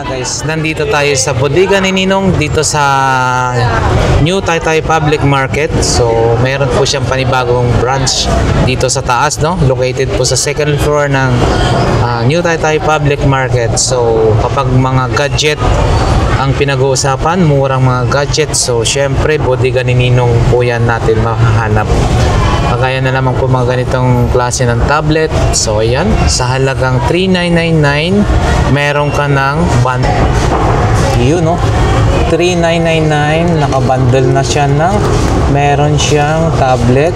Guys, nandito tayo sa bodega ni Ninong dito sa New Taytay Public Market. So, mayroon po siyang panibagong branch dito sa taas, no? Located po sa second floor ng New Taytay Public Market. So, kapag mga gadget ang pinag-uusapan, murang mga gadget. So, syempre, bodega ni Ninong po yan natin makahanap. Kagaya na naman po mga ganitong klase ng tablet. So, ayan. Sa halagang 3,999, meron ka ng yun, no? 3,999, nakabundle na siya ng meron siyang tablet,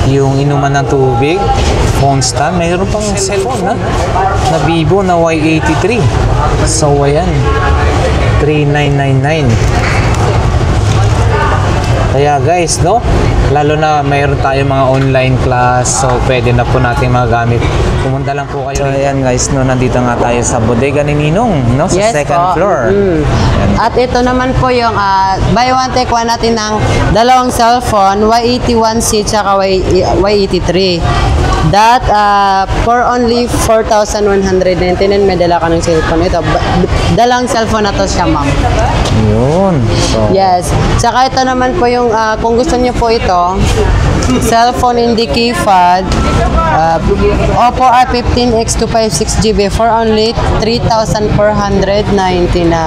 yung inuman ng tubig, phone stand, mayroon pang cellphone na Vivo na Y83. So, ayan. 3,999. Kaya guys, no, lalo na mayroon tayo mga online class, so pwede na po natin magamit. Pumunta lang po kayo. So ayan guys, no, nandito nga tayo sa bodega ni Ninong, no, sa second floor. At ito naman po yung buy one take one natin ng dalawang cellphone, Y81C tsaka Y83. That for only 4,199, may dala ka ng cellphone. Ito, dalang cellphone na to siya, ma'am. Yun. So, yes. Tsaka ito naman po yung, kung gusto niyo po ito, cellphone in the keypad, Oppo R15X 256GB for only 3,499.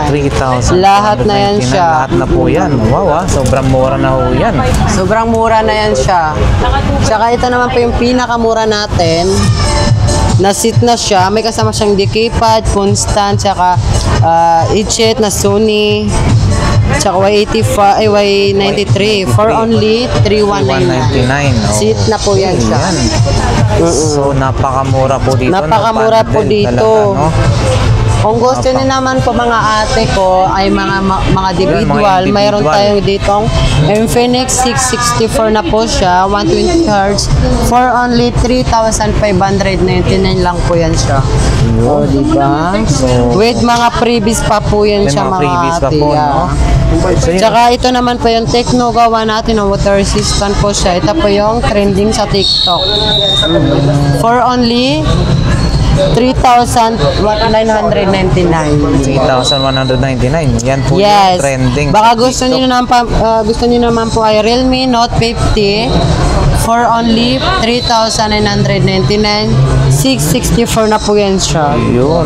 3,000. Lahat na yan siya. Lahat na po yan. Wow, sobrang mura na po yan. Sobrang mura na yan siya. Tsaka ito naman po yung pinakamura natin. Na-sit na siya. May kasama siyang keypad, phone stand, tsaka e-chat na Sony, tsaka Y93 for only 3,199. Sit na po yan siya. So, napakamura po dito. Napakamura po dito. Talaga, no? Kung gusto niyo naman po mga ate ko ay mga individual, mayroon tayong ditong Infinix 664 na po siya, 120 Hz for only 3,599 lang po yan siya. Oh, diba? So, with mga freebies pa po yan siya mga ate. No? Tsaka ito naman po yung Tecno gawa natin ng water resistant po siya. Ito po yung trending sa TikTok. For only 3,999. 3,199. Yan po yung trending. Baka gusto niyo naman po ay Realme Note 50 for only 3,999. 664 na po yan siya. Yun.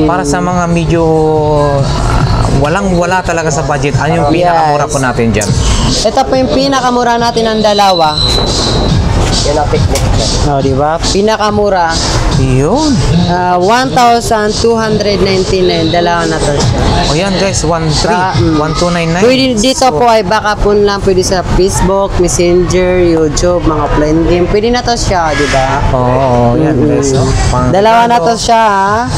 Para sa mga medyo wala talaga sa budget, ano yung pinakamura po natin dyan? Ito po yung pinakamura natin ng dalawa. Oh, di ba? Pinakamura. Yun. 1,299. Dalawa na to siya. O yan guys, 1,299. Pwede dito po ay baka po lang pwede sa Facebook, Messenger, YouTube, mga offline game. Pwede na to siya, di ba? Oo, yan guys. No? Dalawa na to siya, ha?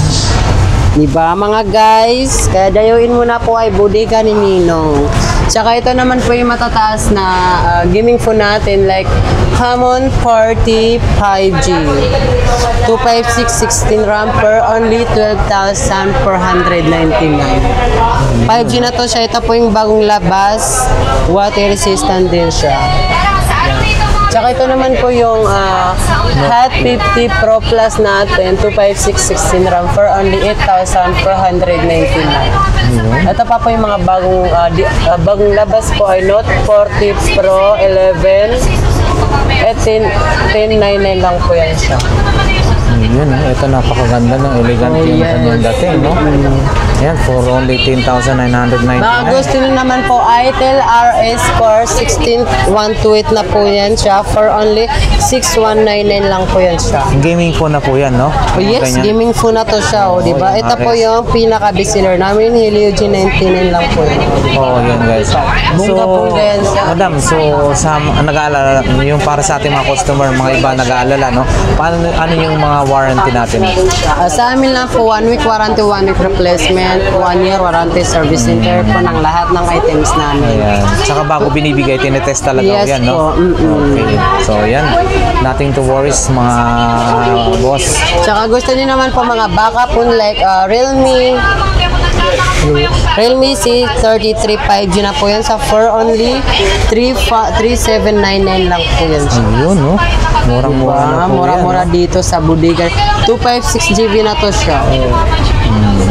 Diba mga guys? Kaya dayuin mo na po ay bodega ni Ninong. Tsaka ito naman po yung matataas na gaming phone natin like Common Party 5G 256 16 RAM per only 12,499. 5G na to siya. Ito po yung bagong labas. Water resistant din siya. Tsaka ito naman po yung Hot 50 Pro Plus natin, 256 16 RAM for only 8,499. Ito pa po yung mga bagong labas po ay Note 40 Pro 11 1099 lang po yan siya. Yun, ito napakaganda ng elegant yung kanyang dating, no? Yan, for only 10,999. Mga gusto nyo naman po, Itel RS Core 16128 na po yan siya for only 6,199 lang po yan siya. Gaming phone na po yan, no? Oh, yes, gaming phone na to siya, oh, di ba? Ito po yung pinaka-bestseller namin, Helio G99 lang po yan. Oh, yan guys. Bunga-bunga yan siya. Madam, so sa nag-aalala, yung para sa ating mga customer, mga iba nag-aalala, no? Ano yung mga warranty natin? Sa amin lang po, 1 week warranty, 1 week replacement, 1 year warranty, service center po ng lahat ng items namin. Ayan. Saka bago binibigay, tinetest talaga yan, no? Po. Okay. So, yan. Nothing to worries, mga boss. Tsaka gusto niyo naman po mga backup po like Realme, Realme C33 5G na po yan sa for only 3799 lang po yan siya. Ayun, no? Murang-mura na po Mura-mura yan. dito sa Budigan. 256GB na to siya.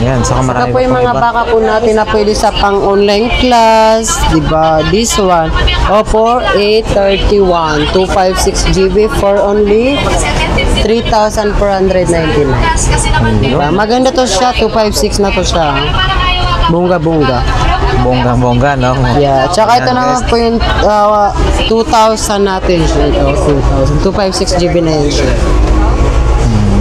Yan, saka Saka marami po yung pang mga iba. baka po natin na pwede sa pang-online class, di ba? This one, Oppo A31, 256GB for only 3,499. Diba? Maganda to siya, 256 na to siya. Bunga-bunga. Bonggang-bongga, no? Yeah, tsaka ito Ayan, naman guys. po yung 2,000 natin siya. Ito, 2,000. 256GB na yun siya.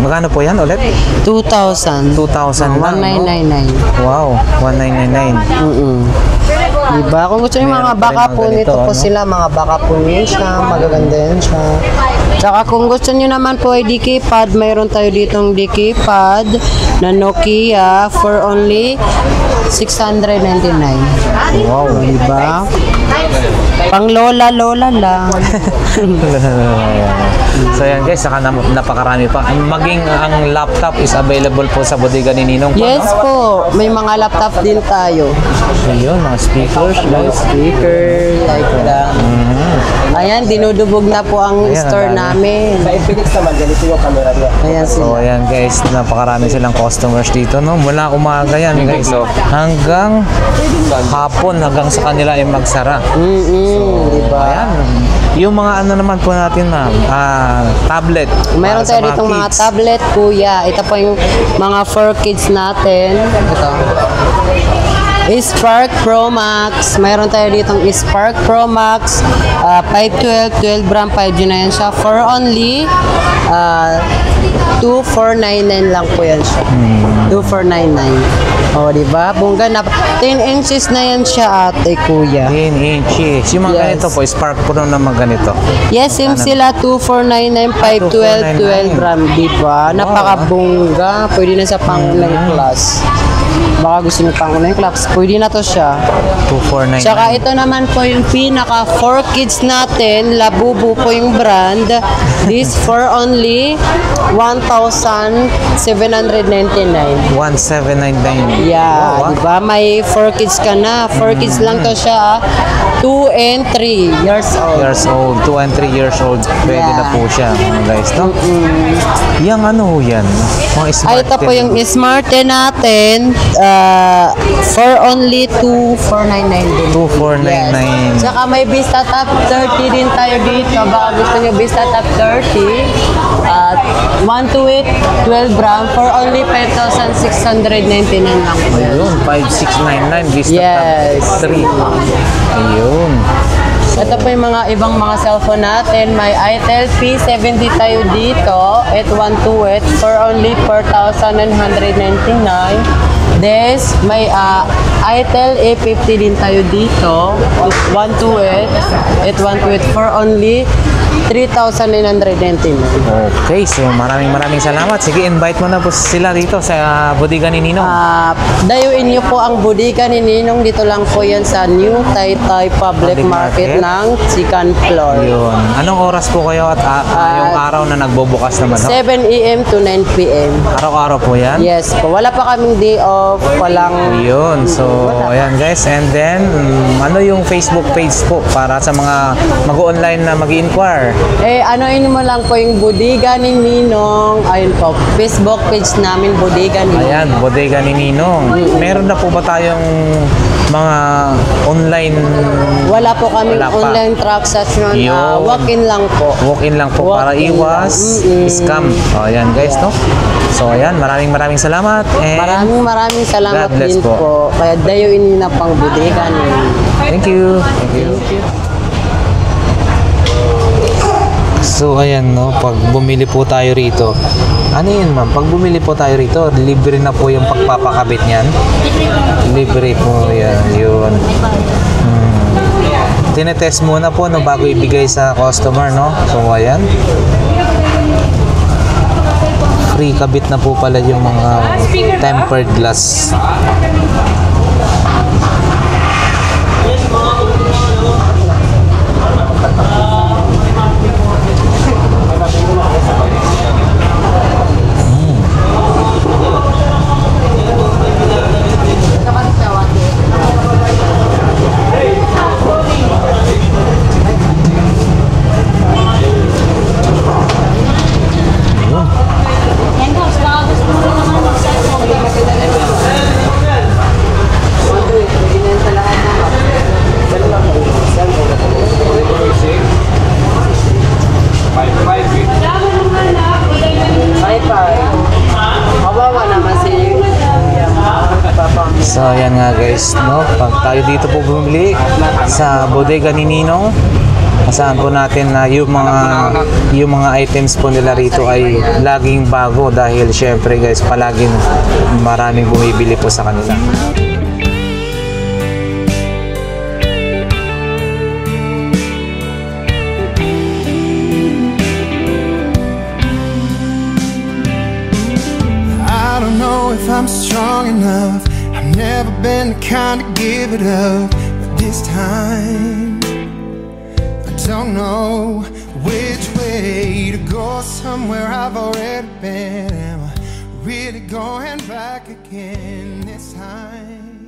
Magkano po yan ulit? 2,000. 2,000 lang, no? 1999. Wow, 1999. Diba? Kung gusto nyo mga Meron pa rin baka mga po ganito, nito po ano? sila, mga baka po niyan siya, magaganda yan siya. Tsaka kung gusto nyo naman po ay DK-pad, mayroon tayo ditong DK-pad na Nokia for only 699. Wow. Diba? Pang lola-lola lang. So yan guys, saka napakarami pa. Maging ang laptop is available po sa bodega ni Ninong po, Yes no? po, may mga laptop din tayo. Ayun, mga speakers, guys. Speaker, like that. Ayan, dinudubog na po ang Ayan, store ang namin. Sa Infinix naman, ganito yung camera niya. Ayan So sila. ayan guys, napakarami silang customers dito, no? Mula umaga yan guys, hanggang hapon, hanggang sa kanila ay magsara. Diba? Ayan, yung mga ano naman po natin ma'am, tablet. Meron para sa tayo ditong mga kids. tablet, kuya. Ito po yung mga for kids natin. Ito. Spark Pro Max. Mayroon tayo ditong Spark Pro Max. 512, 12 RAM, 5G na yan siya. For only 2499 lang po yan siya. 2499. O, diba? Bungga na. 10 inches na yan siya, ate, kuya. 10 inches. Yung mga Yes. ganito po, Spark Pro na mga ganito. Yes, same sila. 2499, 512, 12 RAM, diba? Napakabungga. Pwede na sa pang-online class. Baka gusto nyo pang-online class, pwede na to siya. 2499. Tsaka ito naman po yung pinaka for kids natin, Labubu po yung brand. This for only 1,799. 1799. Yeah, Wow, di ba? May 4 kids ka na. 4 kids lang to siya. 2 and 3 years old. Years old, 2 and 3 years old. Pwede Yeah. na po siya, mga guys, no? Yang ano ho yan? Mga smart Ay, ito po 10. yung Smart 10 natin. For only 2,499 din. 2499. Yes. Tsaka may Vista Top 30 din tayo dito. Baka gusto nyo Vista Top 30. 128, 12 RAM for only 5,699 lang po yan. Ayun, 5699 Vista Yes. Tab 3. Ayun. Ito po yung mga ibang mga cellphone natin. May Itel P70 tayo dito. 8128 for only 4,999. This, may Itel A50 din tayo dito. 128. 8128 for only 3,999. Okay, so maraming salamat. Sige, invite mo na po sila dito sa bodega ni Ninong. Dayuin niyo po ang bodega ni Ninong. Dito lang po yan sa New Taytay Public Public Market Market. ng second floor. Ayun. Anong oras po kayo at yung araw na nagbubukas naman? No? 7 a.m. to 9 p.m. Araw-araw po yan? Yes po. Wala pa kaming day off. Walang... Ayun. So, ayan guys. And then, ano yung Facebook page po para sa mga mag-online na mag-inquire? Anoin mo lang po yung bodega ni Ninong. Ayun po. Facebook page namin, bodega ni Ninong. Ayan, bodega ni Ninong. Meron na po ba tayong mga online Wala po kaming Wala pa. online transaction. Yun. Walk-in lang po. walk-in lang po para Walk-in iwas lang. scam? O, ayan guys, no? So, ayan. Maraming salamat. And Maraming salamat God bless din po. po. Kaya dayuin niyo na pang bodega ni Ninong. thank you. Thank you. So ayan no, pag bumili po tayo rito, ano yun ma'am? Pag bumili po tayo rito, libre na po yung pagpapakabit niyan. Libre po yan, yun. Tinetest muna po no, bago ibigay sa customer, no? So ayan. Free kabit na po pala yung mga tempered glass. Ayan nga guys, no? Pag tayo dito po bumili sa bodega ni Ninong, asahan po natin na yung mga items po nila rito ay laging bago dahil syempre guys, palaging maraming bumibili po sa kanila. I don't know if I'm strong enough. I've never been the kind to give it up, but this time I don't know which way to go. Somewhere I've already been. Am I really going back again this time?